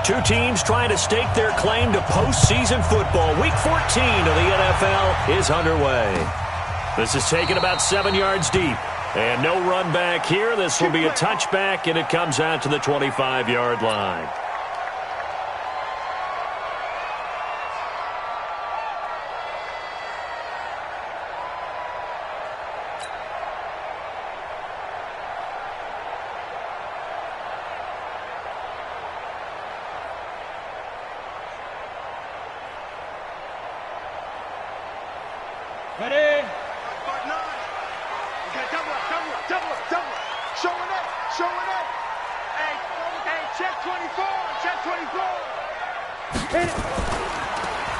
Two teams trying to stake their claim to postseason football. Week 14 of the NFL is underway. This is taken about 7 yards deep. And no run back here. This will be a touchback, and it comes out to the 25-yard line. Ready? Showing it. Hey, check 24. Check 24. Hit it.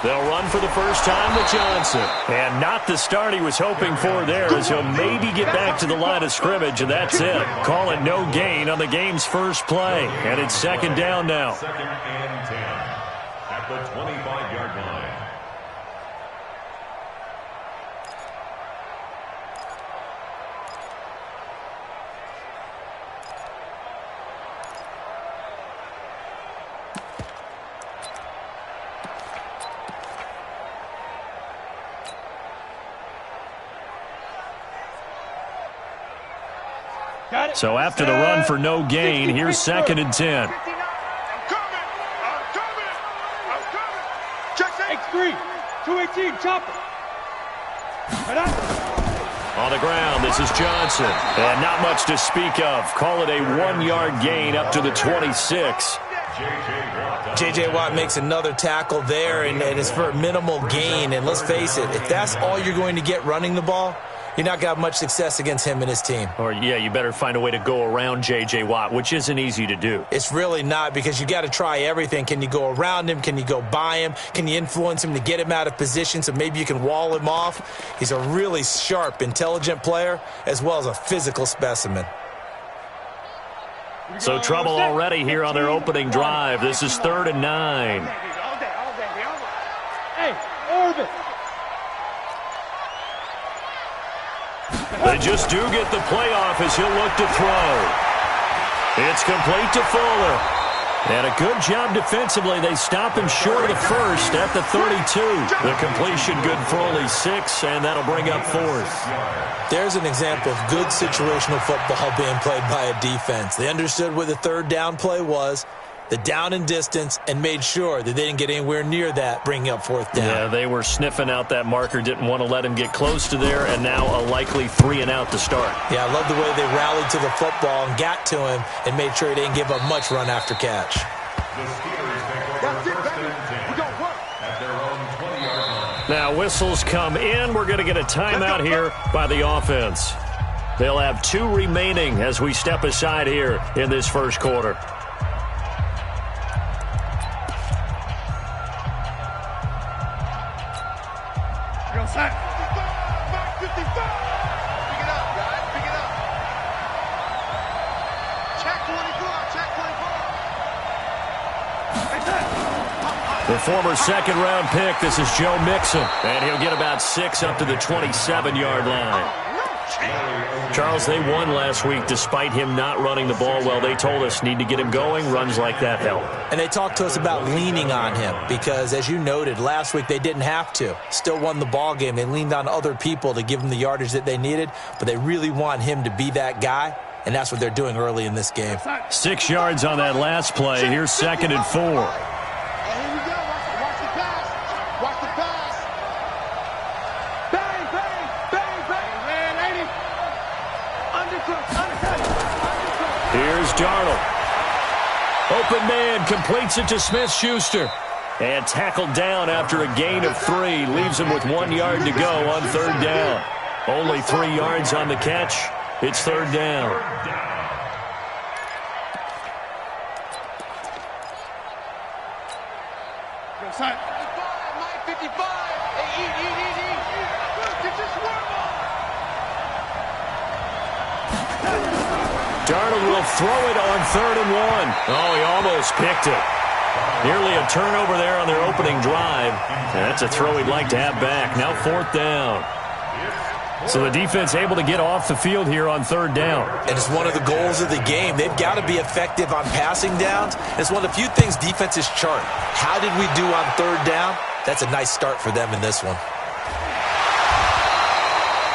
They'll run for the first time with Johnson. And not the start he was hoping for there, as he'll maybe get back to the line of scrimmage, and that's it. Call it no gain on the game's first play. And it's second down now. Second and 10 at the 25-yard line. So after the run for no gain, here's second and 10. I'm coming. X3, 218, chopper. On the ground, this is Johnson. And not much to speak of. Call it a 1-yard gain up to the 26. J.J. Watt makes another tackle there, and it's for a minimal gain. And let's face it, if that's all you're going to get running the ball, you're not going to have much success against him and his team. Or, yeah, you better find a way to go around J.J. Watt, which isn't easy to do. It's really not, because you got to try everything. Can you go around him? Can you go by him? Can you influence him to get him out of position so maybe you can wall him off? He's a really sharp, intelligent player, as well as a physical specimen. So trouble already here on their opening drive. This is 3rd and 9. Hey, orbit. They just do get the playoff as he'll look to throw. It's complete to Fuller. And a good job defensively. They stop him short of the first at the 32. The completion good for only 6, and that'll bring up 4th. There's an example of good situational football being played by a defense. They understood what the third down play was, the down and distance, and made sure that they didn't get anywhere near that, bringing up 4th down. Yeah, they were sniffing out that marker, didn't want to let him get close to there, and now a likely 3 and out to start. Yeah, I love the way they rallied to the football and got to him and made sure he didn't give up much run after catch. The Steelers take over first and 10 at their own 20-yard line. Now whistles come in. We're going to get a timeout here by the offense. They'll have 2 remaining as we step aside here in this first quarter. The former second-round pick, this is Joe Mixon, and he'll get about 6 up to the 27-yard line. Charles, they won last week despite him not running the ball well. They told us need to get him going. Runs like that help. And they talked to us about leaning on him because, as you noted, last week they didn't have to. Still won the ball game. They leaned on other people to give them the yardage that they needed, but they really want him to be that guy, and that's what they're doing early in this game. 6 yards on that last play. Here's 2nd and 4. Here's Darnold. Open man, completes it to Smith-Schuster. And tackled down after a gain of 3. Leaves him with 1 yard to go on 3rd down. Only 3 yards on the catch. It's 3rd down. Darnold will throw it on 3rd and 1. Oh, he almost picked it. Nearly a turnover there on their opening drive. And that's a throw he'd like to have back. Now 4th down. So the defense able to get off the field here on third down. And it's one of the goals of the game. They've got to be effective on passing downs. It's one of the few things defenses chart. How did we do on third down? That's a nice start for them in this one.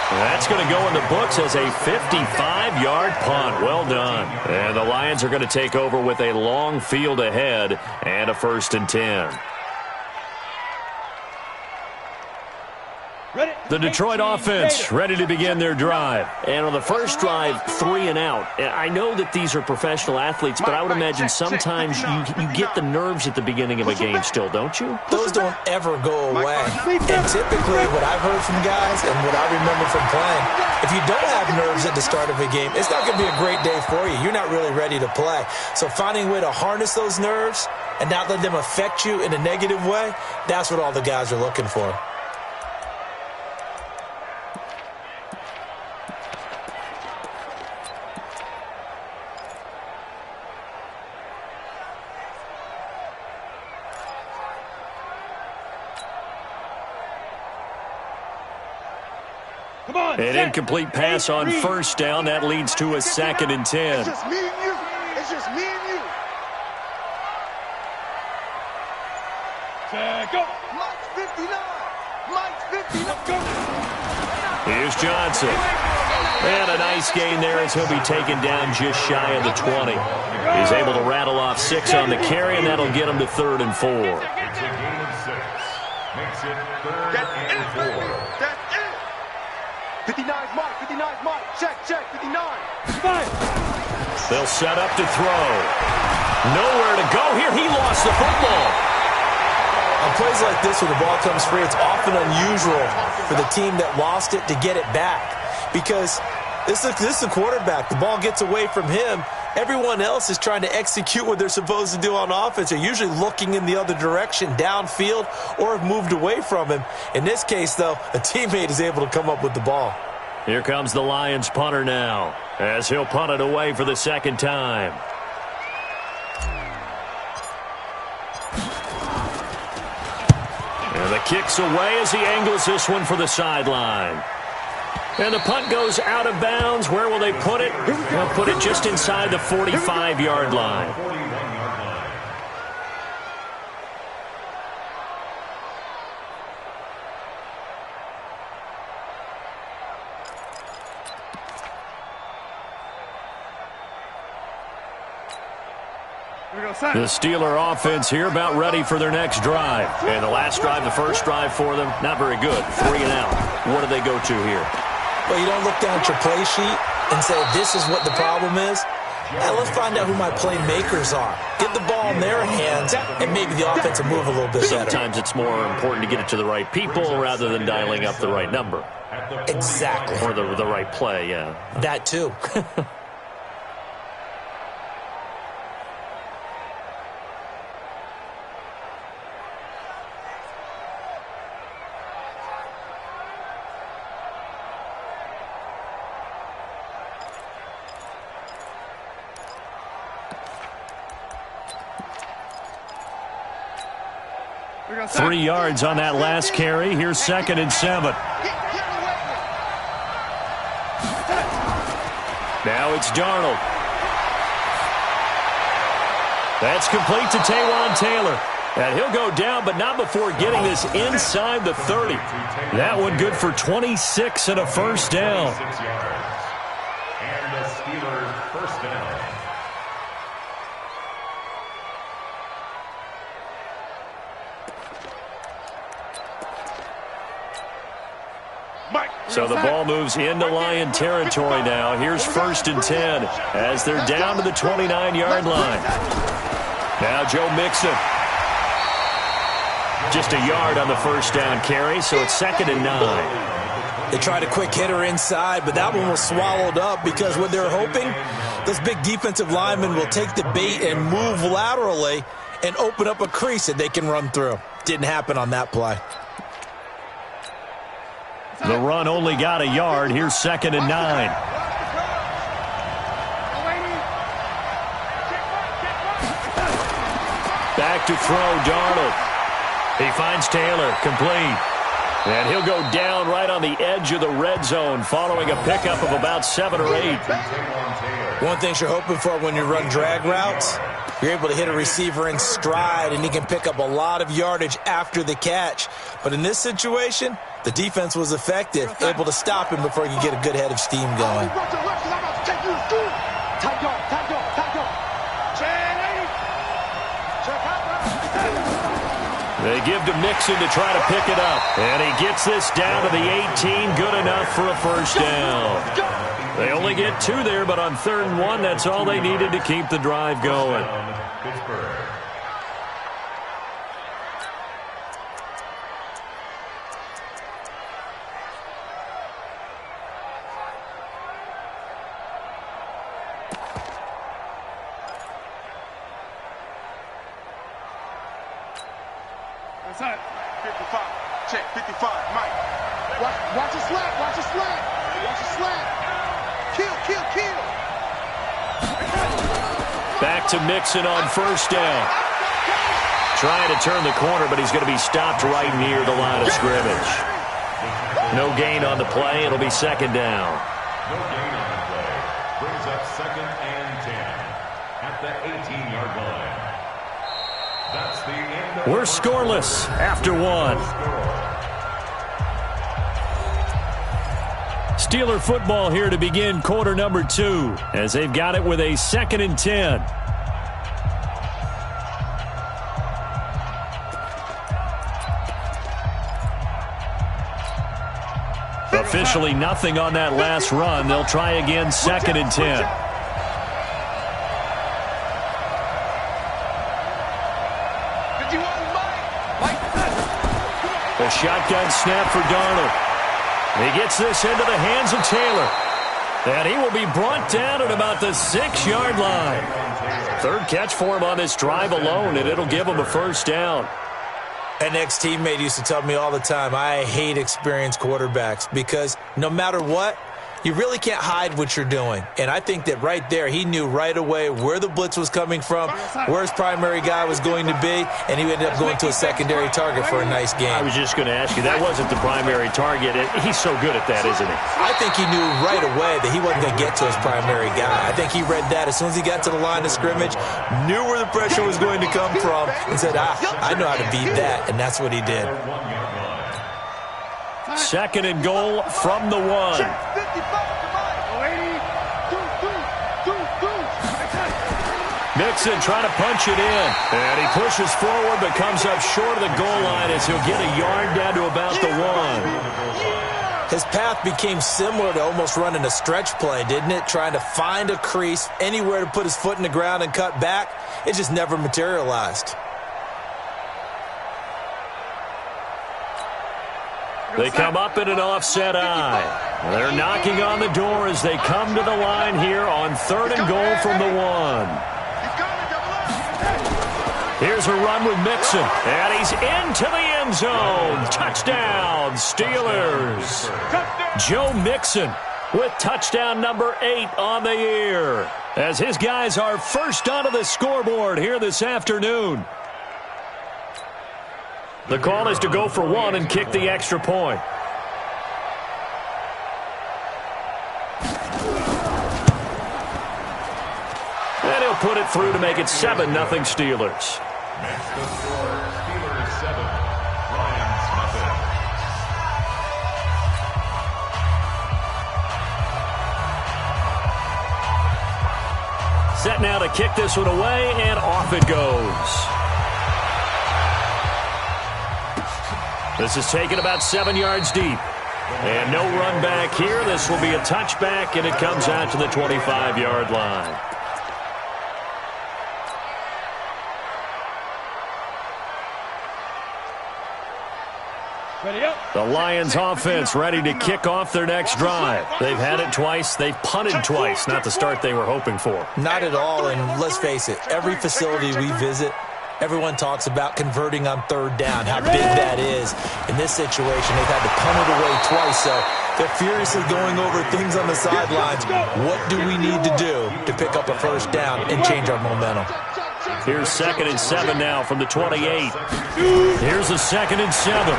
That's going to go in the books as a 55-yard punt. Well done. And the Lions are going to take over with a long field ahead and a 1st and 10. The Detroit offense ready to begin their drive. And on the first drive, 3 and out. I know that these are professional athletes, but I would imagine sometimes you get the nerves at the beginning of a game still, don't you? Those don't ever go away. And typically what I've heard from guys and what I remember from playing, if you don't have nerves at the start of a game, it's not going to be a great day for you. You're not really ready to play. So finding a way to harness those nerves and not let them affect you in a negative way, that's what all the guys are looking for. An incomplete pass on first down. That leads to a 2nd and 10. It's just me and you. It's just me and you. Go. Mike's 59. Mike's 59. Here's Johnson. And a nice gain there as he'll be taken down just shy of the 20. He's able to rattle off 6 on the carry, and that'll get him to 3rd and 4. It's a gain of 6. Makes it 3rd and 4. That's it. 59's Mike. 59's Mike. Check. 59. They'll set up to throw. Nowhere to go here. He lost the football. On plays like this where the ball comes free, it's often unusual for the team that lost it to get it back. Because this is the quarterback. The ball gets away from him. Everyone else is trying to execute what they're supposed to do on offense. They're usually looking in the other direction, downfield, or have moved away from him. In this case, though, a teammate is able to come up with the ball. Here comes the Lions punter now, as he'll punt it away for the 2nd time. And the kick's away as he angles this one for the sideline. And the punt goes out of bounds. Where will they put it? They'll put it just inside the 45-yard line. 41-yard line. The Steeler offense here about ready for their next drive. And the last drive, the first drive for them, not very good. 3 and out. What do they go to here? Well, you don't look down at your play sheet and say, this is what the problem is. Now let's find out who my playmakers are. Get the ball in their hands, and maybe the offense will move a little bit better. Sometimes it's more important to get it to the right people rather than dialing up the right number. Exactly. Or the right play, yeah. That too. Three yards on that last carry. Here's 2nd and 7. Now it's Darnold. That's complete to Taywan Taylor. And he'll go down, but not before getting this inside the 30. That one good for 26 and a first down. 6 yards. And the Steelers first down. So the ball moves into Lion territory now. Here's 1st and 10 as they're down to the 29-yard line. Now Joe Mixon. Just a yard on the first down carry, so it's 2nd and 9. They tried a quick hitter inside, but that one was swallowed up because what they're hoping, those big defensive linemen will take the bait and move laterally and open up a crease that they can run through. Didn't happen on that play. The run only got a yard. Here's 2nd and 9. Back to throw, Darnold. He finds Taylor, complete. And he'll go down right on the edge of the red zone following a pickup of about 7 or 8. One thing you're hoping for when you run drag routes, you're able to hit a receiver in stride, and he can pick up a lot of yardage after the catch. But in this situation, the defense was effective, able to stop him before he could get a good head of steam going. They give to Mixon to try to pick it up. And he gets this down to the 18. Good enough for a first down. They only get 2 there, but on 3rd and 1, that's all they needed to keep the drive going. Pittsburgh. Inside. 55. Check. 55. Mike. Watch a slant. Watch a slant. Watch a slant. Kill. Back to Mixon on first down. Trying to turn the corner, but he's going to be stopped right near the line of scrimmage. No gain on the play. It'll be 2nd down. No gain on the play. Brings up 2nd and 10 at the 18-yard line. That's the end of We're scoreless after 1. Steeler football here to begin quarter number 2 as they've got it with a 2nd and 10. Officially nothing on that last run. They'll try again 2nd and 10. A shotgun snap for Darnold. He gets this into the hands of Taylor. And he will be brought down at about the 6-yard line. 3rd catch for him on this drive alone, and it'll give him a first down. An ex-teammate used to tell me all the time, I hate experienced quarterbacks because no matter what, you really can't hide what you're doing. And I think that right there, he knew right away where the blitz was coming from, where his primary guy was going to be, and he ended up going to a secondary target for a nice game. I was just going to ask you, that wasn't the primary target. He's so good at that, isn't he? I think he knew right away that he wasn't going to get to his primary guy. I think he read that as soon as he got to the line of scrimmage, knew where the pressure was going to come from, and said, I know how to beat that, and that's what he did. 2nd and goal from the 1. Mixon trying to punch it in. And he pushes forward but comes up short of the goal line as he'll get a yard down to about the 1. His path became similar to almost running a stretch play, didn't it? Trying to find a crease, anywhere to put his foot in the ground and cut back. It just never materialized. They come up in an offset eye. They're knocking on the door as they come to the line here on 3rd and goal from the 1. Here's a run with Mixon, and he's into the end zone. Touchdown, Steelers. Joe Mixon with touchdown number 8 on the year, as his guys are first onto the scoreboard here this afternoon. The call is to go for 1 and kick the extra point. And he'll put it through to make it 7-0 Steelers. Next to score, Steelers 7, Lions nothing. Set now to kick this one away, and off it goes. This is taken about 7 yards deep. And no run back here. This will be a touchback, and it comes out to the 25-yard line. The Lions offense ready to kick off their next drive. They've had it twice. They've punted twice. Not the start they were hoping for. Not at all, and let's face it, every facility we visit, everyone talks about converting on 3rd down, how big that is. In this situation, they've had to punt it away twice, so they're furiously going over things on the sidelines. What do we need to do to pick up a first down and change our momentum? Here's 2nd and 7 now from the 28. Here's a 2nd and 7.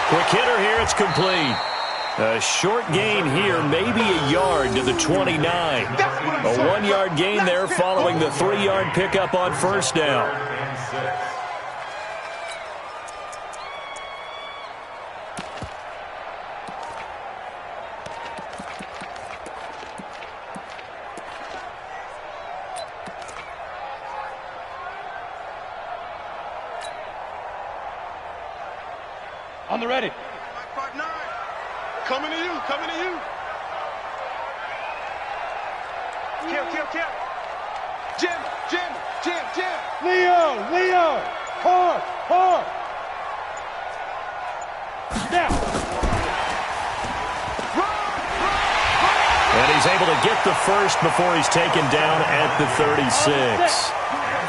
Quick hitter here, it's complete. A short gain here, maybe a yard to the 29. A 1-yard gain there following the 3-yard pickup on first down. On the ready. 5-9. Coming to you, coming to you. Kill, kill, kill. Jim, Jim, Jim, Jim. Leo. Hard. Now. And he's able to get the first before he's taken down at the 36.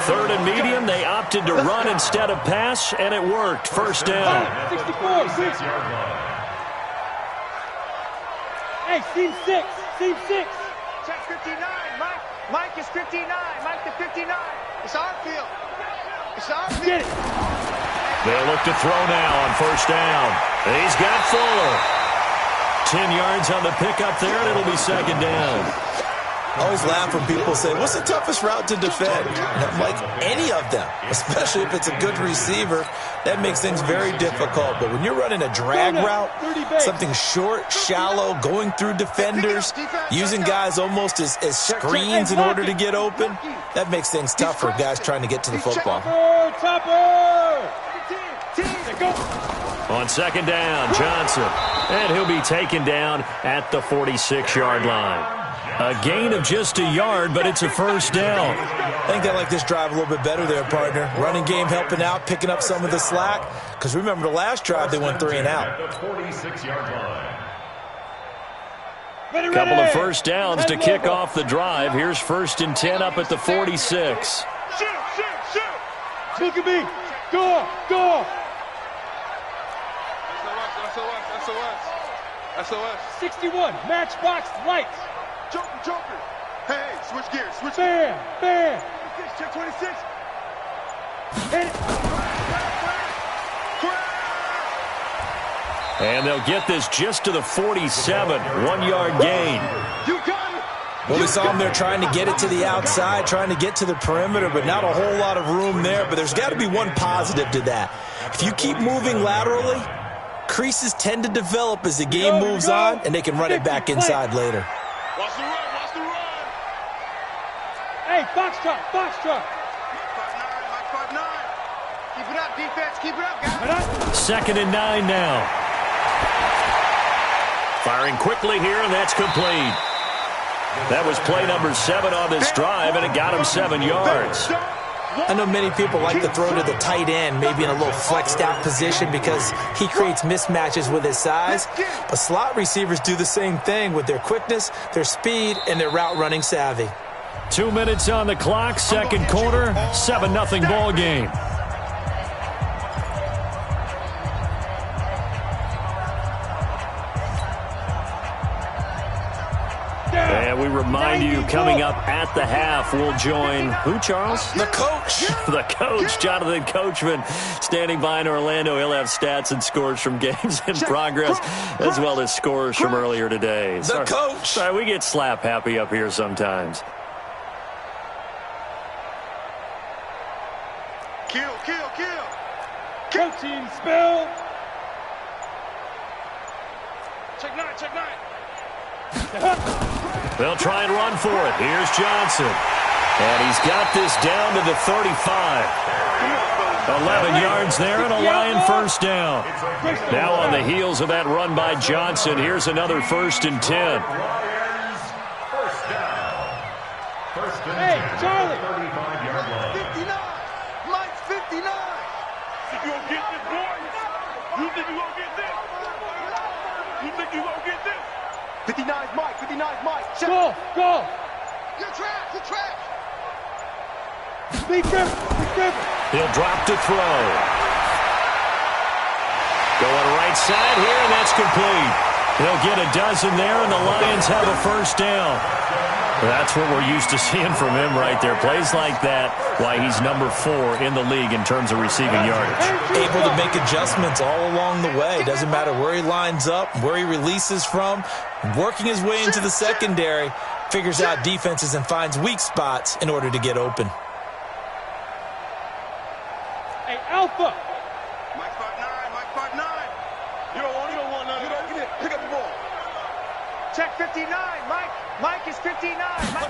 Third and medium, they opted to run instead of pass, and it worked. First down. 64, 6. Hey, seam 6. Check 59, Mike. Mike is 59. Mike to 59. It's our field. It's our field. Get it. They'll look to throw now on first down. He's got Fuller. 10 yards on the pickup there, and it'll be second down. I always laugh when people say, what's the toughest route to defend? And I'm like, any of them, especially if it's a good receiver. That makes things very difficult. But when you're running a drag route, something short, shallow, going through defenders, using guys almost as screens in order to get open, that makes things tough for guys trying to get to the football. Topper! On second down, Johnson. And he'll be taken down at the 46-yard line. A gain of just a yard, but it's a first down. I think they like this drive a little bit better there, partner. Running game helping out, picking up some of the slack. Because remember, the last drive, they went 3 and out. A couple of first downs to kick off the drive. Here's 1st and 10 up at the 46. Shoot. Look at me. Go. SOS. 61, matchbox lights. Joker. Hey, switch gears. Bam. Check 26. Hit it. And they'll get this just to the 47. 1-yard gain. You got it. Well, we saw them there trying to get it to the outside, trying to get to the perimeter, but not a whole lot of room there. But there's got to be one positive to that. If you keep moving laterally, creases tend to develop as the game moves on, and they can run it back inside later. Watch the run. Hey, box truck. 5-9. Keep it up, defense. Keep it up, guys. 2nd and 9 now. Firing quickly here, and that's complete. That was play number 7 on this drive, and it got him 7 yards. I know many people like to throw to the tight end, maybe in a little flexed out position because he creates mismatches with his size. But slot receivers do the same thing with their quickness, their speed, and their route running savvy. 2 minutes on the clock, second quarter, 7-0 ball game. And we remind you, coming up at the half, we'll join who, Charles? The coach. The coach, Jonathan Coachman, standing by in Orlando. He'll have stats and scores from games in progress, as well as scores from earlier today. The coach. Sorry, we get slap happy up here sometimes. Kill. Protein spill. Check 9. They'll try and run for it. Here's Johnson. And he's got this down to the 35. 11 yards there and a Lion first down. Now on the heels of that run by Johnson, here's another 1st and 10. Hey, Charlie. 59. Mike's 59. You gonna get this, boy? You think you gonna get this? You think you gonna get this? 59's Mike. Go. You're trash. Big Griffin. He'll drop to throw. Going right side here, and that's complete. He'll get a dozen there, and the Lions have a first down. That's what we're used to seeing from him right there. Plays like that, why he's number 4 in the league in terms of receiving yardage. Able to make adjustments all along the way. Doesn't matter where he lines up, where he releases from. Working his way into the secondary, figures out defenses and finds weak spots in order to get open. Hey, Alpha! Mike 5'9", Mike 5'9". You don't want none. You don't get it. Pick up the ball. Check 59, Mike. Mike is 59. Mike.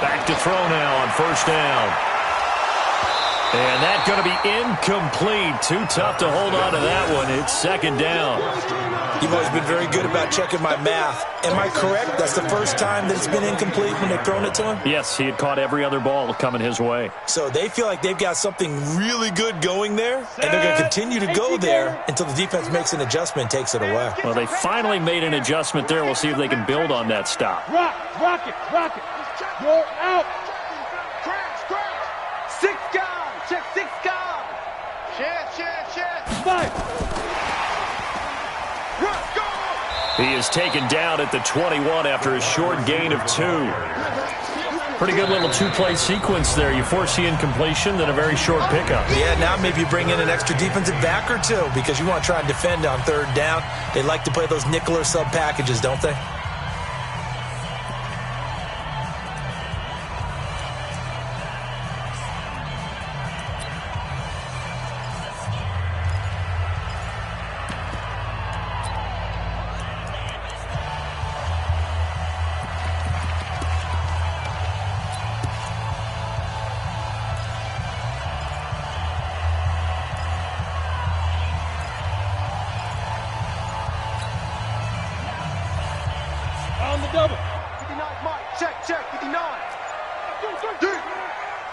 Back to throw now on first down. And that's going to be incomplete. Too tough to hold on to that one. It's second down. You've always been very good about checking my math. Am I correct? That's the first time that it's been incomplete when they've thrown it to him? Yes, he had caught every other ball coming his way. So they feel like they've got something really good going there, and they're going to continue to go there until the defense makes an adjustment and takes it away. Well, they finally made an adjustment there. We'll see if they can build on that stop. Rock it. You're out. Crash. 6 guys. Check 6 guys. Share. 5. Run, go. He is taken down at the 21 after a short gain of 2. Pretty good little 2-play sequence there. You force the incompletion, then a very short pickup. Yeah, now maybe you bring in an extra defensive back or 2 because you want to try and defend on third down. They like to play those nickel or sub packages, don't they? On the double. 59 Mike. Check. 59.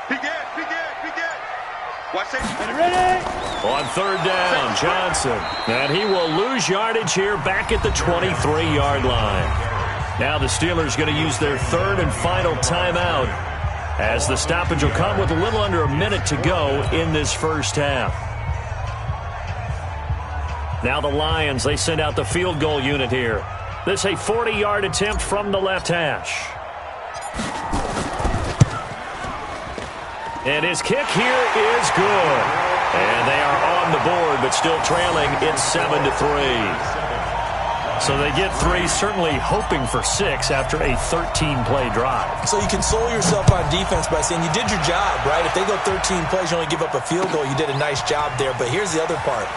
Big Ed. Watch it. Ready. On third down, Johnson. And he will lose yardage here back at the 23-yard line. Now the Steelers going to use their third and final timeout as the stoppage will come with a little under a minute to go in this first half. Now the Lions, they send out the field goal unit here. This a 40-yard attempt from the left hash. And his kick here is good. And they are on the board, but still trailing. It's 7-3. So they get 3, certainly hoping for 6 after a 13-play drive. So you console yourself on defense by saying you did your job, right? If they go 13 plays, you only give up a field goal. You did a nice job there. But here's the other part.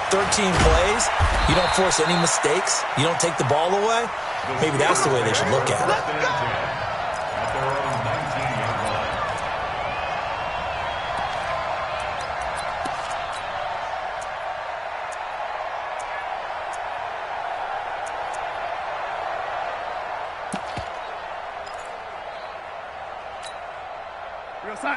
13 plays, you don't force any mistakes, you don't take the ball away. Maybe that's the way they should look at it.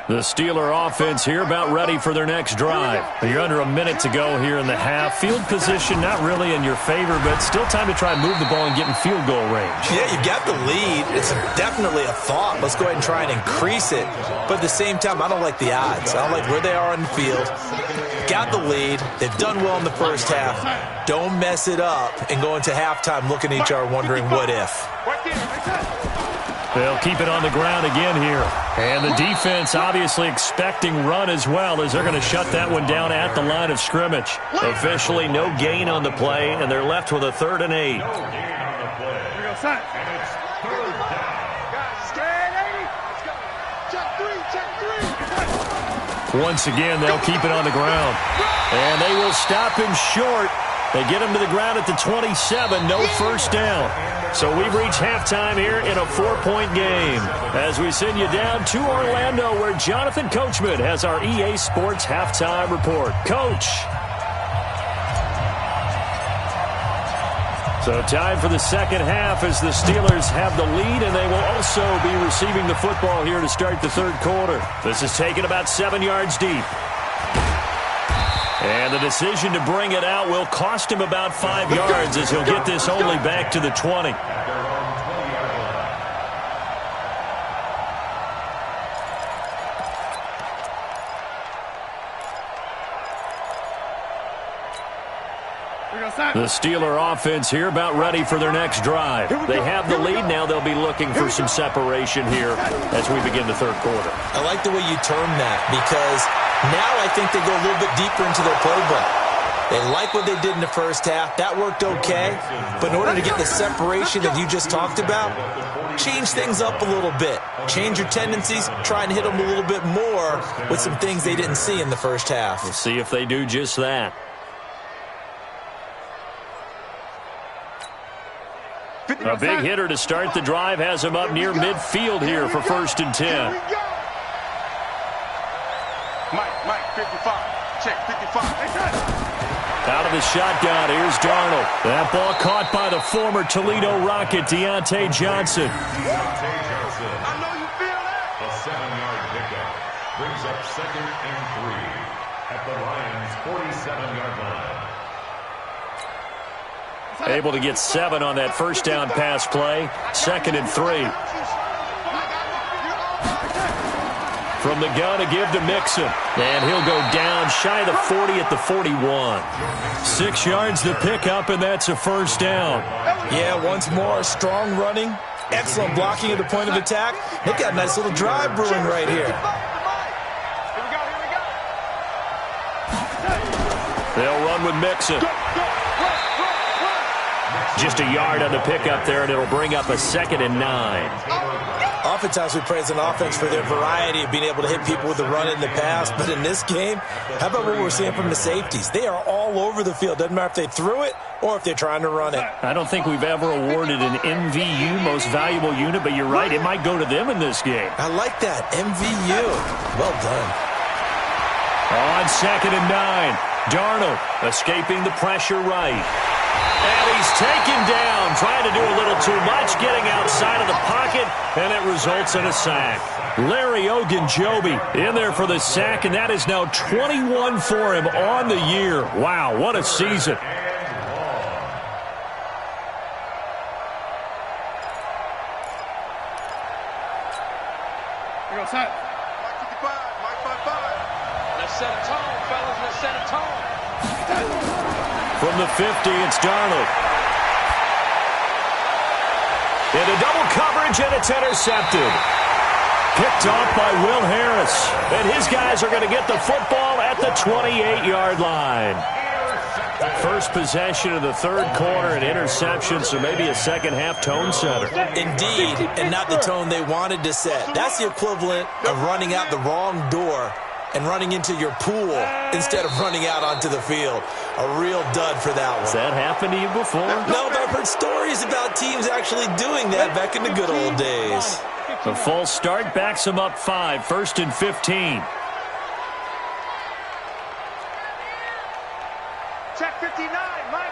The Steeler offense here about ready for their next drive. You're under a minute to go here in the half. Field position not really in your favor, but still time to try and move the ball and get in field goal range. Yeah, you've got the lead. It's definitely a thought. Let's go ahead and try and increase it. But at the same time, I don't like the odds. I don't like where they are on the field. Got the lead. They've done well in the first half. Don't mess it up and go into halftime looking at each other wondering what if. They'll keep it on the ground again here. And the defense obviously expecting run as well as they're going to shut that one down at the line of scrimmage. Officially no gain on the play, and they're left with a 3rd and 8. Once again, they'll keep it on the ground. And they will stop him short. They get him to the ground at the 27, no first down. So we've reached halftime here in a 4-point game as we send you down to Orlando where Jonathan Coachman has our EA Sports halftime report. Coach. So time for the second half as the Steelers have the lead, and they will also be receiving the football here to start the third quarter. This is taken about 7 yards deep. And the decision to bring it out will cost him about 5 yards as he'll get this only back to the 20. The Steeler offense here about ready for their next drive. They have the lead. Now they'll be looking for some separation here as we begin the third quarter. I like the way you term that because now I think they go a little bit deeper into their playbook. They like what they did in the first half. That worked okay. But in order to get the separation that you just talked about, change things up a little bit. Change your tendencies. Try and hit them a little bit more with some things they didn't see in the first half. We'll see if they do just that. A big hitter to start the drive has him up near midfield here for 1st and 10. Mike, 55. Check, 55. Out of the shotgun, here's Darnold. That ball caught by the former Toledo Rocket, Deontay Johnson. I know you feel that. A 7-yard pickup brings up 2nd and 3 at the Lions' 47-yard line. Able to get 7 on that first down pass play. 2nd and 3. From the gun to give to Mixon. And he'll go down shy of the 40 at the 41. 6 yards to pick up, and that's a first down. Yeah, once more, strong running, excellent blocking at the point of attack. They've got a nice little drive brewing right here. They'll run with Mixon. Just a yard on the pickup there, and it'll bring up a 2nd and 9. Oftentimes we praise an offense for their variety of being able to hit people with the run in the pass. But in this game, how about what we're seeing from the safeties? They are all over the field. Doesn't matter if they threw it or if they're trying to run it. I don't think we've ever awarded an MVU, most valuable unit, but you're right, it might go to them in this game. I like that, MVU. Well done. On 2nd and 9, Darnold escaping the pressure right. And he's taken down, trying to do a little too much, getting outside of the pocket, and it results in a sack. Larry Ogunjobi in there for the sack, and that is now 21 for him on the year. Wow, what a season. Here goes Mike 55, Mike 55. Let's set a tone, fellas, let's set a tone. From the 50, it's Darnold. Into double coverage, and it's intercepted. Picked off by Will Harris. And his guys are going to get the football at the 28-yard line. First possession of the third quarter, an interception, so maybe a second-half tone setter. Indeed, and not the tone they wanted to set. That's the equivalent of running out the wrong door and running into your pool instead of running out onto the field. A real dud for that one. Has that happened to you before? No, but I've heard stories about teams actually doing that back in the good old days. The false start backs them up 5, 1st and 15. Check 59, Mike.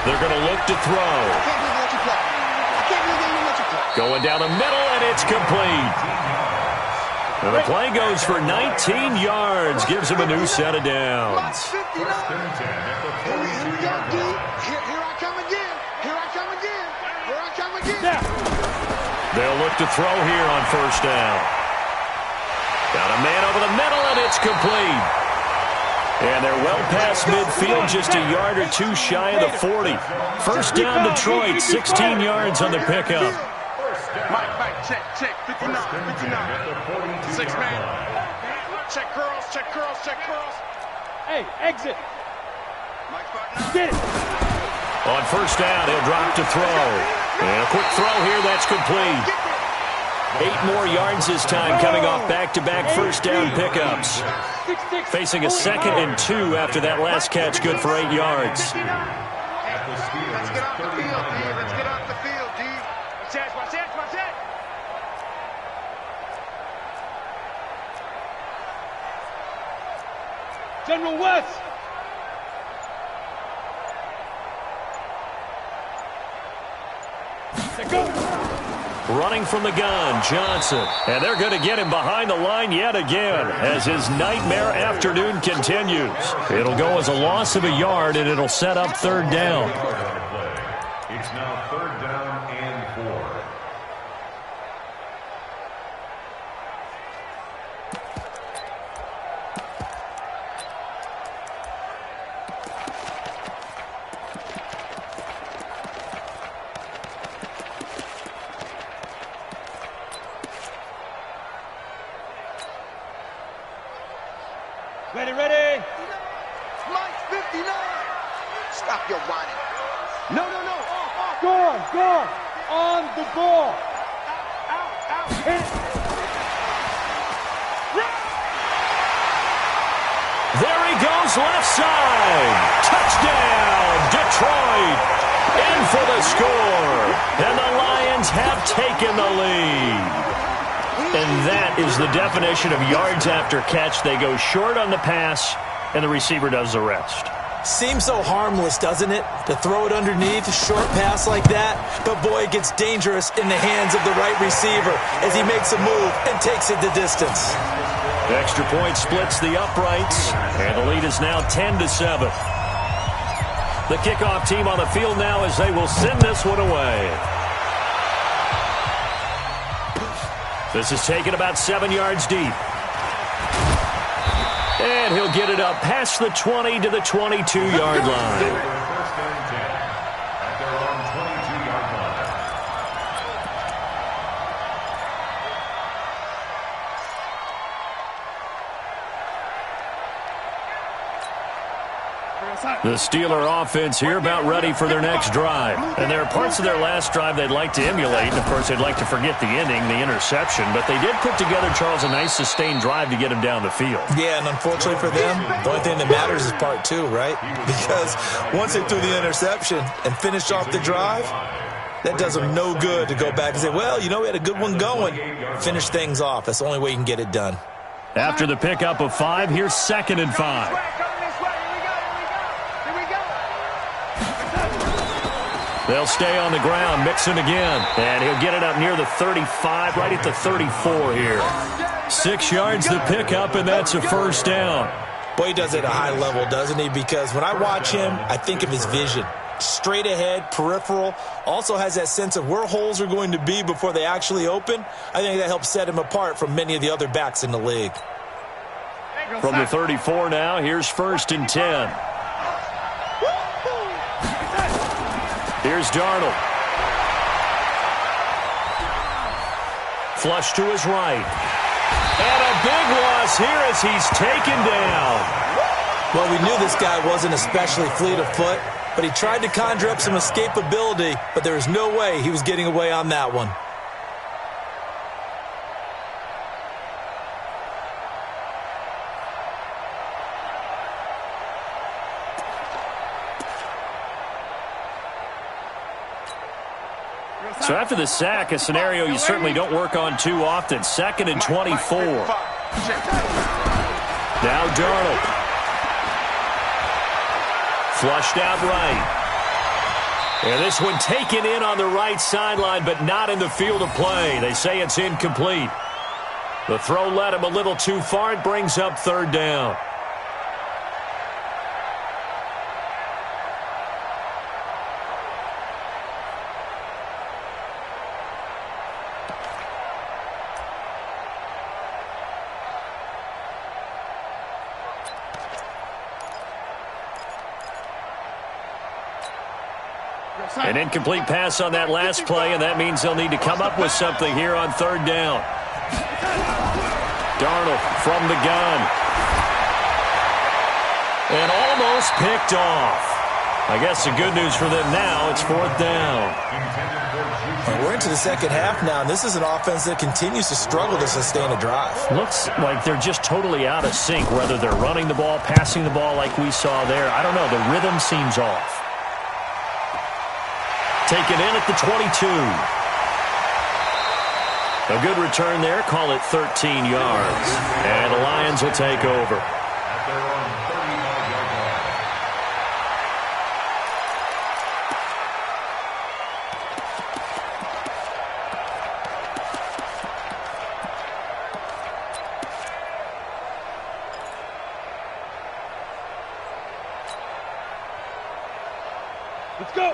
They're going to look to throw. Going down the middle, and it's complete. And the play goes for 19 yards, gives him a new set of downs. Here we go, D. Here I come again. Here I come again. Here I come again. They'll look to throw here on first down. Got a man over the middle, and it's complete. And they're well past midfield, just a yard or two shy of the 40. First down, Detroit, 16 yards on the pickup. Mike, check, 59, 59. 6 man. Check curls, check curls, check curls. Hey, exit. Get it. On first down, he'll drop to throw. And a quick throw here, that's complete. 8 more yards this time, coming off back-to-back first down pickups. Facing a 2nd and 2 after that last catch, good for 8 yards. Let's get off the field, D. Let's get off the field, D. Watch that. General West. Running from the gun, Johnson. And they're going to get him behind the line yet again as his nightmare afternoon continues. It'll go as a loss of a yard, and it'll set up third down. It's now 3rd down and 4. Ready, ready. Mike, 59. Stop your whining. No. Off. Score. On the ball. Out. Hit it. There he goes, left side. Touchdown, Detroit. In for the score. And the Lions have taken the lead. And that is the definition of yards after catch. They go short on the pass, and the receiver does the rest. Seems so harmless, doesn't it? To throw it underneath, a short pass like that. But, boy, it gets dangerous in the hands of the right receiver as he makes a move and takes it the distance. The extra point splits the uprights, and the lead is now 10-7. The kickoff team on the field now as they will send this one away. This is taken about 7 yards deep. And he'll get it up past the 20 to the 22-yard line. The Steeler offense here about ready for their next drive. And there are parts of their last drive they'd like to emulate. And, of course, they'd like to forget the ending, the interception. But they did put together, Charles, a nice sustained drive to get him down the field. Yeah, and unfortunately for them, the only thing that matters is part two, right? Because once they threw the interception and finished off the drive, that does them no good to go back and say, well, you know, we had a good one going. Finish things off. That's the only way you can get it done. After the pickup of 5, here's 2nd and 5. They'll stay on the ground, Mixon again, and he'll get it up near the 35, right at the 34 here. 6 yards the pickup, and that's a first down. Boy, he does it at a high level, doesn't he? Because when I watch him, I think of his vision. Straight ahead, peripheral, also has that sense of where holes are going to be before they actually open. I think that helps set him apart from many of the other backs in the league. From the 34 now, here's 1st and 10. Here's Darnold. Flush to his right. And a big loss here as he's taken down. Well, we knew this guy wasn't especially fleet of foot, but he tried to conjure up some escapability, but there was no way he was getting away on that one. So after the sack, a scenario you certainly don't work on too often. 2nd and 24. Now Darnold. Flushed out right. And this one taken in on the right sideline, but not in the field of play. They say it's incomplete. The throw led him a little too far. It brings up 3rd down. An incomplete pass on that last play, and that means they'll need to come up with something here on 3rd down. Darnold from the gun. And almost picked off. I guess the good news for them now, it's 4th down. And we're into the second half now, and this is an offense that continues to struggle to sustain a drive. Looks like they're just totally out of sync, whether they're running the ball, passing the ball like we saw there. I don't know. The rhythm seems off. Taken in at the 22. A good return there. Call it 13 yards. And the Lions will take over.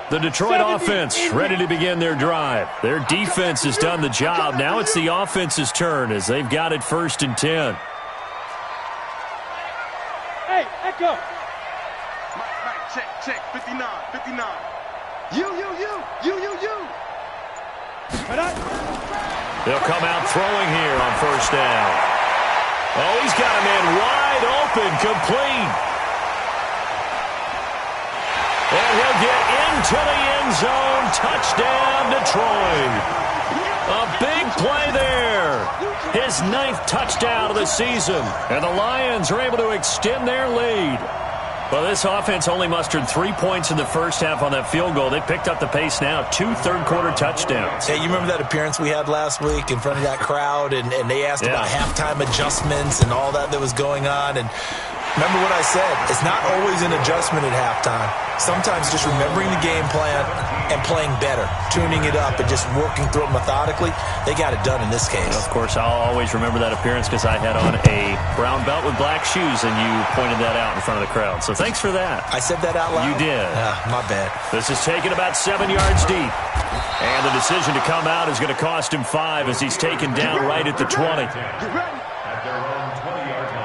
The Detroit offense ready to begin their drive. Their defense has done the job. Now it's the offense's turn as they've got it 1st and 10. Hey, Echo. Mike, check, 59. You. They'll come out throwing here on 1st down. Oh, he's got a man wide open, complete. And he'll get into the end zone. Touchdown, Detroit. A big play there. His 9th touchdown of the season. And the Lions are able to extend their lead. Well, this offense only mustered 3 points in the first half on that field goal. They picked up the pace now. 2 third-quarter touchdowns. Hey, you remember that appearance we had last week in front of that crowd, and they asked about halftime adjustments and all that was going on, and remember what I said. It's not always an adjustment at halftime. Sometimes just remembering the game plan and playing better, tuning it up and just working through it methodically. They got it done in this case. Of course, I'll always remember that appearance because I had on a brown belt with black shoes, and you pointed that out in front of the crowd. So thanks for that. I said that out loud? You did. My bad. This is taken about 7 yards deep. And the decision to come out is going to cost him 5 as he's taken down right at the 20. At their own 20-yard line.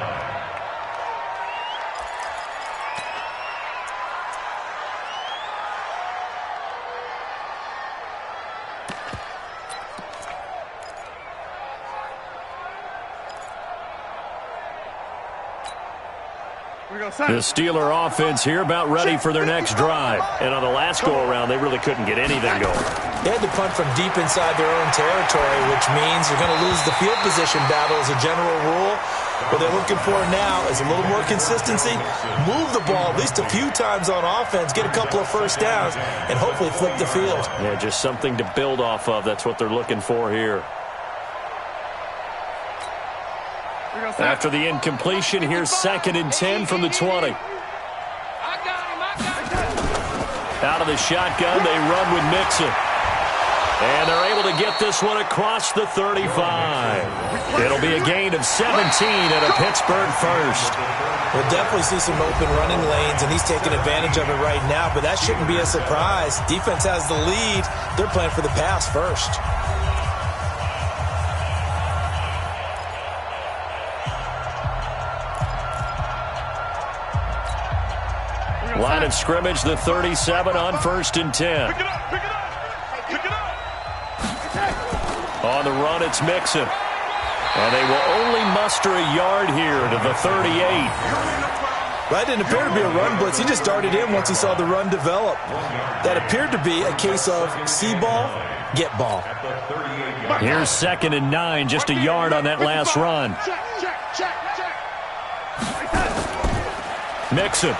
The Steeler offense here about ready for their next drive. And on the last go-around, they really couldn't get anything going. They had to punt from deep inside their own territory, which means they're going to lose the field position battle as a general rule. What they're looking for now is a little more consistency, move the ball at least a few times on offense, get a couple of first downs, and hopefully flip the field. Yeah, just something to build off of. That's what they're looking for here. After the incompletion, here's 2nd and 10 from the 20. Out of the shotgun, they run with Mixon. And they're able to get this one across the 35. It'll be a gain of 17 and a Pittsburgh first. We'll definitely see some open running lanes, and he's taking advantage of it right now, but that shouldn't be a surprise. Defense has the lead. They're playing for the pass first. Line of scrimmage, the 37 on 1st and 10. Pick it up, pick it up, pick it up. On the run, it's Mixon. And they will only muster a yard here to the 38. That didn't appear to be a run blitz. He just darted in once he saw the run develop. That appeared to be a case of see ball, get ball. Here's 2nd and 9, just a yard on that last run. Mixon.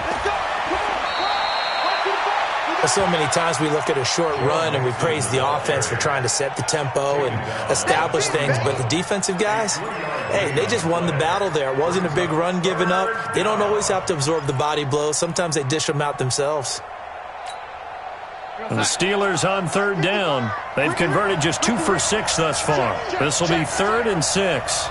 So many times we look at a short run and we praise the offense for trying to set the tempo and establish things, but the defensive guys, hey, they just won the battle there. It wasn't a big run given up. They don't always have to absorb the body blows. Sometimes they dish them out themselves. The Steelers on 3rd down. They've converted just 2 for 6 thus far. This will be 3rd and 6.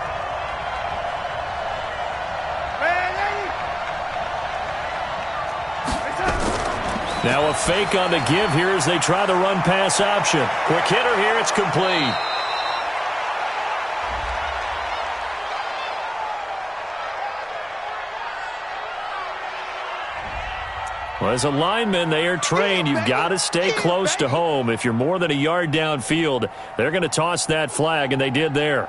Now a fake on the give here as they try the run-pass option. Quick hitter here, it's complete. Well, as a lineman, they are trained. You've got to stay close to home. If you're more than a yard downfield, they're going to toss that flag, and they did there.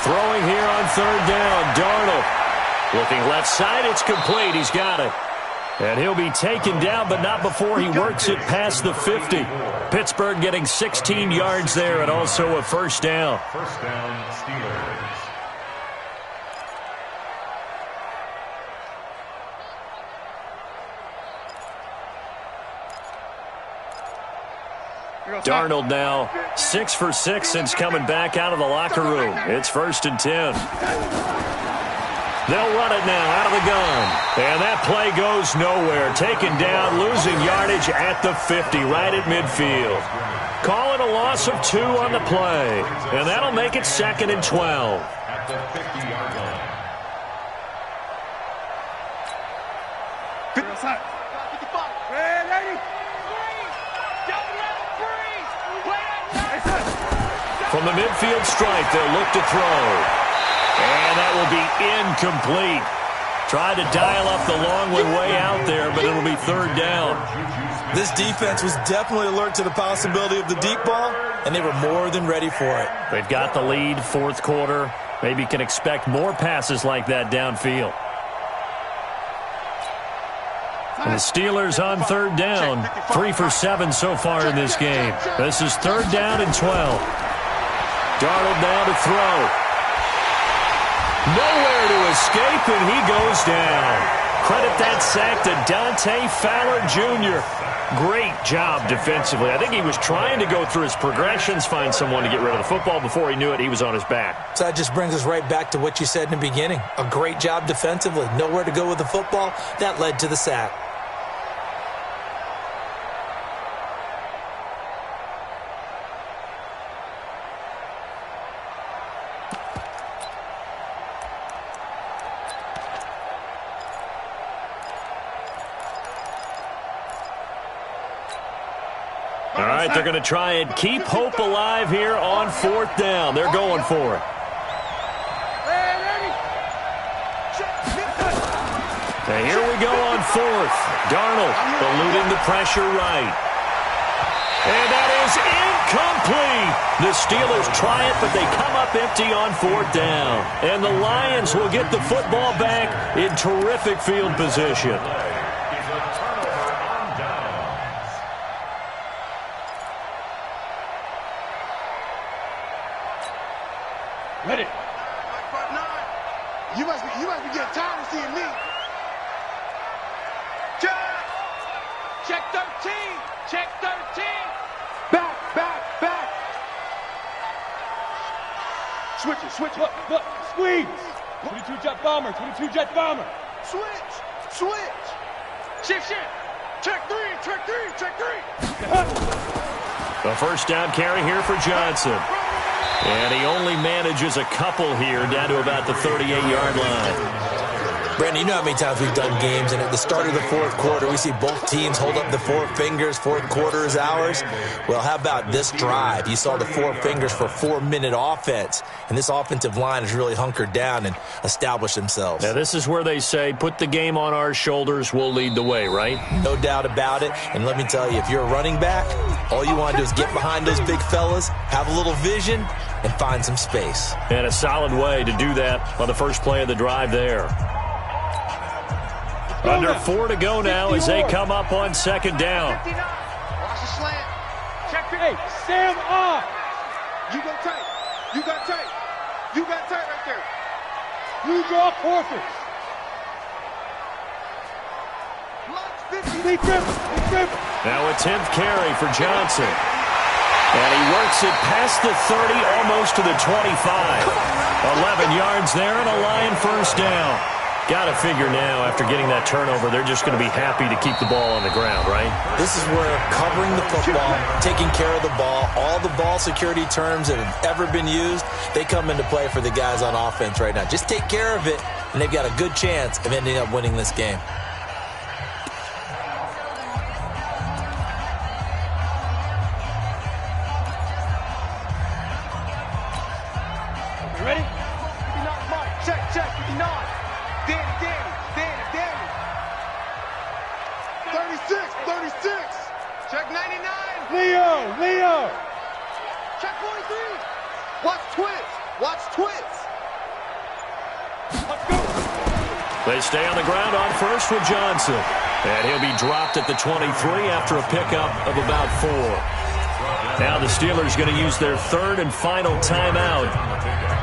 Throwing here on 3rd down, Darnold. Looking left side, it's complete. He's got it. And he'll be taken down, but not before he works it past the 50. Pittsburgh getting 16 yards there and also a first down. First down, Steelers. Darnold now 6 for 6 since coming back out of the locker room. It's 1st and 10. They'll run it now out of the gun. And that play goes nowhere. Taken down, losing yardage at the 50, right at midfield. Calling a loss of 2 on the play. And that'll make it 2nd and 12. At the 50-yard line. From the midfield stripe, they'll look to throw. And that will be incomplete. Tried to dial up the long one way out there, but it'll be third down. This defense was definitely alert to the possibility of the deep ball, and they were more than ready for it. They've got the lead, fourth quarter. Maybe can expect more passes like that downfield. And the Steelers on third down. 3 for 7 so far in this game. This is third down and 12. Darnold now to throw. Nowhere to escape, and he goes down. Credit that sack to Dante Fowler Jr. Great job defensively. I think he was trying to go through his progressions, find someone to get rid of the football. Before he knew it, he was on his back. So that just brings us right back to what you said in the beginning. A great job defensively. Nowhere to go with the football. That led to the sack. All right, they're going to try and keep hope alive here on fourth down. They're going for it. And here we go on fourth. Darnold eluding the pressure right. And that is incomplete. The Steelers try it, but they come up empty on fourth down. And the Lions will get the football back in terrific field position. Ready. You must be getting tired of seeing me. Check 13. Check 13. Back. Switch it. Look. Squeeze. 22 jet bomber. 22 jet bomber. Switch. Shift. Check three. A first down carry here for Johnson. And he only manages a couple here down to about the 38-yard line. Brandon, you know how many times we've done games, and at the start of the fourth quarter, we see both teams hold up the four fingers, fourth quarter is ours. Well, how about this drive? You saw the four fingers for a 4-minute offense, and this offensive line has really hunkered down and established themselves. Now, this is where they say, put the game on our shoulders, we'll lead the way, right? No doubt about it, and let me tell you, if you're a running back, all you want to do is get behind those big fellas, have a little vision, and find some space. And a solid way to do that on the first play of the drive there. Under 4 to go now as they come up on second down. Watch the slant. Check 8. Sam off. You got tight right there. You draw forfeits. Sleep grip. Now a 10th carry for Johnson. And he works it past the 30, almost to the 25. 11 yards there and a Lion first down. Got to figure now, after getting that turnover, they're just going to be happy to keep the ball on the ground, right? This is where covering the football, taking care of the ball, all the ball security terms that have ever been used, they come into play for the guys on offense right now. Just take care of it, and they've got a good chance of ending up winning this game. You ready? 59, Mike. Check, 59. Danny. 36. Check 99. Leo. Check 43. Watch twits. Let's go. They stay on the ground on first with Johnson. And he'll be dropped at the 23 after a pickup of about 4. Now the Steelers going to use their third and final timeout.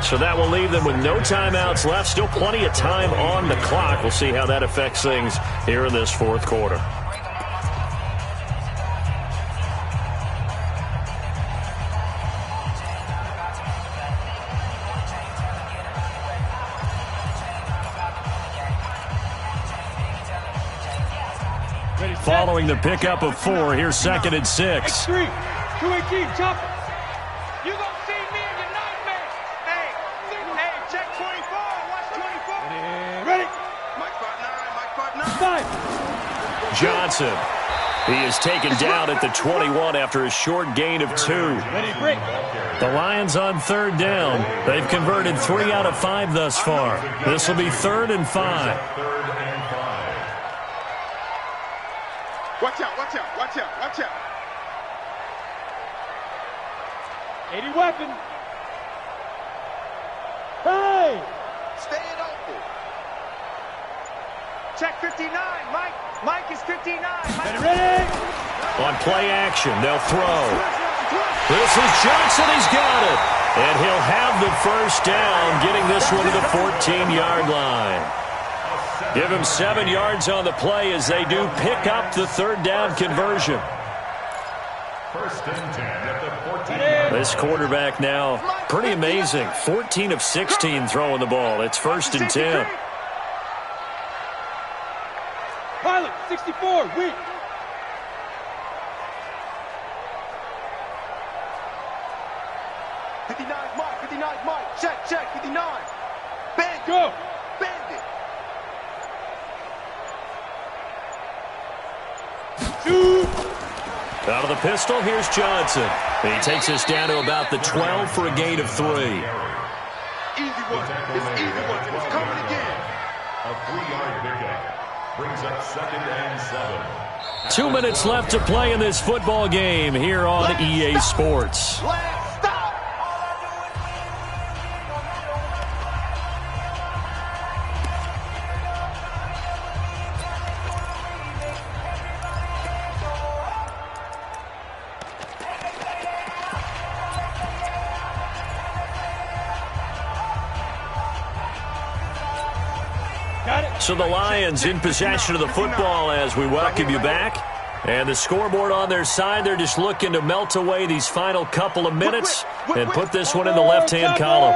So that will leave them with no timeouts left. Still plenty of time on the clock. We'll see how that affects things here in this fourth quarter. Following the pickup of 4, here's second and 6. 3. 218, chop it. You gonna see me in your nightmares. Hey, check 24. Watch 24. Ready? Mike part 9. Fine. Johnson He is taken down at the 21 after a short gain of 2. The Lions on 3rd down. They've converted 3 out of 5 thus far. This will be 3rd and 5. Watch out, watch out, watch out, watch out. 80 weapon. Hey! Stay it open. Check 59, Mike. Mike is 59. Mike. Ready? On play action, they'll throw. This is Johnson. He's got it. And he'll have the first down, getting this one to the 14-yard line. Give him 7 yards on the play as they do pick up the 3rd down conversion. 1st and 10 at the 14. This quarterback now, pretty amazing. 14 of 16 throwing the ball. It's 1st and 10. Pilot, 64, weak. Mike, 59 Mike. Check, 59. Bend. Go. Bend it. Shoot. Out of the pistol, here's Johnson. He takes us down to about the 12 for a gain of 3. Easy one. It's easy one. It's coming again. A 3-yard pickup brings up 2nd and 7. 2 minutes left to play in this football game here on EA Sports. Last stop. So the Lions in possession of the football as we welcome you back. And the scoreboard on their side, they're just looking to melt away these final couple of minutes and put this one in the left-hand column.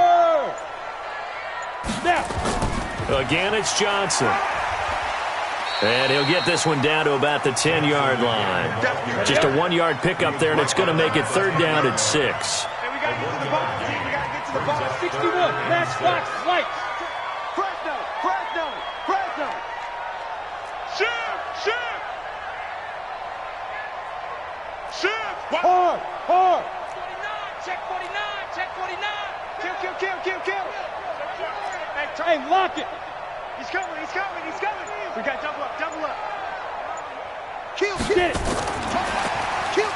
Again, it's Johnson. And he'll get this one down to about the 10-yard line. Just a 1-yard pickup there, and it's going to make it 3rd down at 6. Hey, we got to get to the box. We got to get to the box. 61, matchbox, lights. Fresno. Shift. Hard. 49, check 49. Kill. Hey, lock it. He's coming. We got to double up. Kill. Get it. Kill.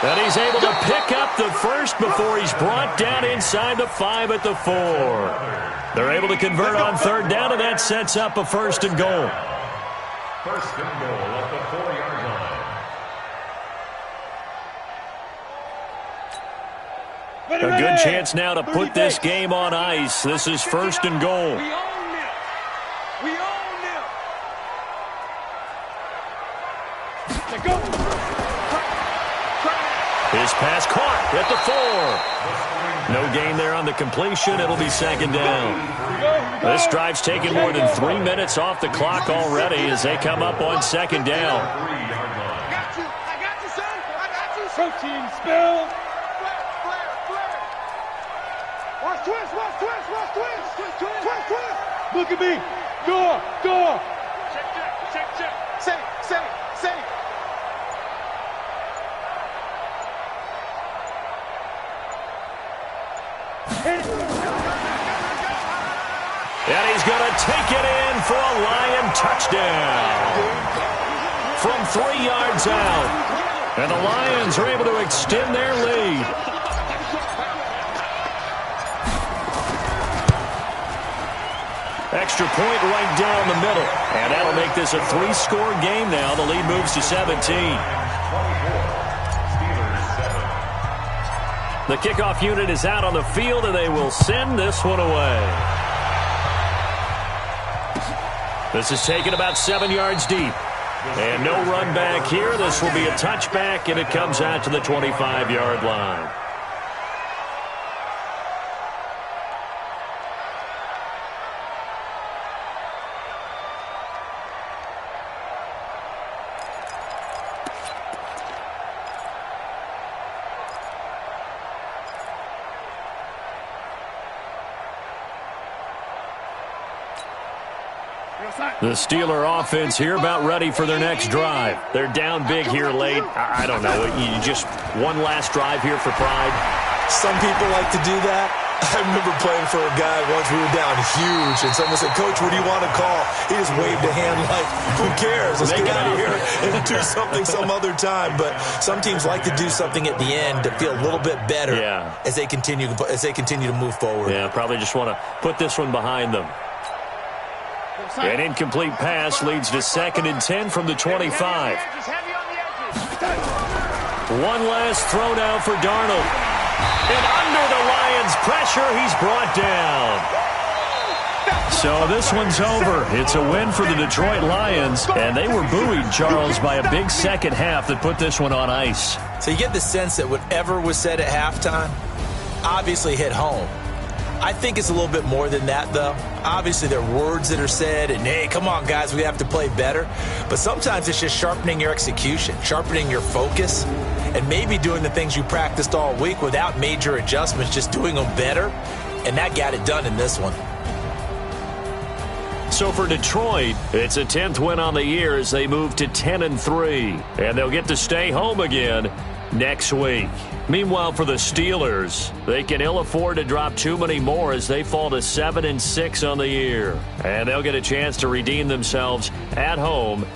And he's able to pick up the first before he's brought down inside the 5 at the 4. They're able to convert on 3rd down, and that sets up a 1st and goal. 1st and goal at the 4-yard line. A good chance now to put this game on ice. This is 1st and goal. We own them. Let go. His pass caught at the 4. No gain there on the completion. It'll be 2nd down. This drive's taken more than 3 minutes off the clock already as they come up on 2nd down. I got you, son. I got you. Protein spill. Flare. Watch twist. Look at me. Door. Check. Say. And he's going to take it in for a Lion touchdown. From 3 yards out. And the Lions are able to extend their lead. Extra point right down the middle. And that'll make this a 3-score game now. The lead moves to 17. The kickoff unit is out on the field, and they will send this one away. This is taken about 7 yards deep. And no run back here. This will be a touchback, and it comes out to the 25-yard line. The Steeler offense here about ready for their next drive. They're down big here late. I don't know. You just one last drive here for pride. Some people like to do that. I remember playing for a guy once. We were down huge, and someone said, "Coach, what do you want to call?" He just waved a hand like, "Who cares? Let's get out of here and do something some other time." But some teams like to do something at the end to feel a little bit better as they continue to move forward. Yeah, probably just want to put this one behind them. An incomplete pass leads to 2nd and 10 from the 25. One last throw now for Darnold. And under the Lions' pressure, he's brought down. So this one's over. It's a win for the Detroit Lions, and they were buoyed, Charles, by a big second half that put this one on ice. So you get the sense that whatever was said at halftime obviously hit home. I think it's a little bit more than that, though. Obviously, there are words that are said, and, hey, come on, guys, we have to play better. But sometimes it's just sharpening your execution, sharpening your focus, and maybe doing the things you practiced all week without major adjustments, just doing them better. And that got it done in this one. So for Detroit, it's a 10th win on the year as they move to 10-3. And they'll get to stay home again next week. Meanwhile, for the Steelers, they can ill afford to drop too many more as they fall to 7-6 on the year. And they'll get a chance to redeem themselves at home